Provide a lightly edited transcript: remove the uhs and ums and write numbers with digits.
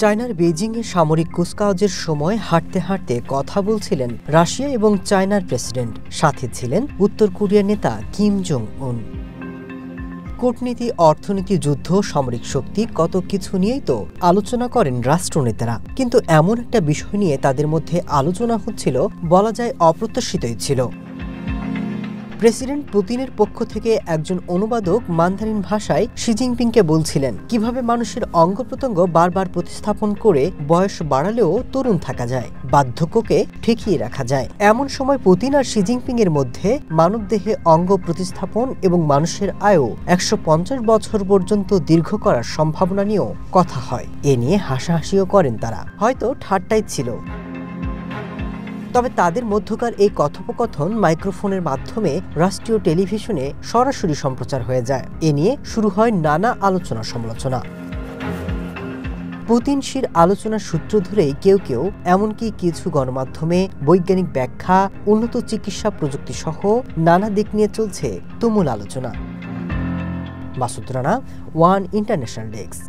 চায়নার বেইজিংয়ে সামরিক কুচকাওয়াজের সময় হাঁটতে হাঁটতে কথা বলছিলেন রাশিয়া এবং চায়নার প্রেসিডেন্ট, সাথে ছিলেন উত্তর কোরিয়ার নেতা কিম জং উন। কূটনীতি, অর্থনীতি, যুদ্ধ, সামরিক শক্তি কত কিছু নিয়েই তো আলোচনা করেন রাষ্ট্রনেতারা, কিন্তু এমন একটা বিষয় নিয়ে তাদের মধ্যে আলোচনা হচ্ছিল, বলা যায় অপ্রত্যাশিতই ছিল। প্রেসিডেন্ট পুতিনের পক্ষ থেকে একজন অনুবাদক মান্দারিন ভাষায় শি জিনপিংকে বলছিলেন কিভাবে মানুষের অঙ্গ প্রত্যঙ্গ বারবার প্রতিস্থাপন করে বয়স বাড়ালেও তরুণ থাকা যায়, বার্ধক্যকে ঠেকিয়ে রাখা যায়। এমন সময় পুতিন আর শি জিনপিং এর মধ্যে মানবদেহে অঙ্গ প্রতিস্থাপন এবং মানুষের আয়ু ১৫০ বছর পর্যন্ত দীর্ঘ করার সম্ভাবনা নিয়েও কথা হয়। এ নিয়ে হাসাহাসিও করেন তারা, হয়তো ঠাট্টাই ছিল। তবে তাদের মধ্যকার এই কথোপকথন মাইক্রোফোনের মাধ্যমে রাষ্ট্রীয় টেলিভিশনে সরাসরি সম্প্রচার হয়ে যায়। এ নিয়ে শুরু হয় নানা আলোচনা সমালোচনা। পুতিন শির আলোচনার সূত্র ধরেই কেউ কেউ, এমনকি কিছু গণমাধ্যমে বৈজ্ঞানিক ব্যাখ্যা, উন্নত চিকিৎসা প্রযুক্তি সহ নানা দিক নিয়ে চলছে তুমুল আলোচনা। Masud Rana, one international desk.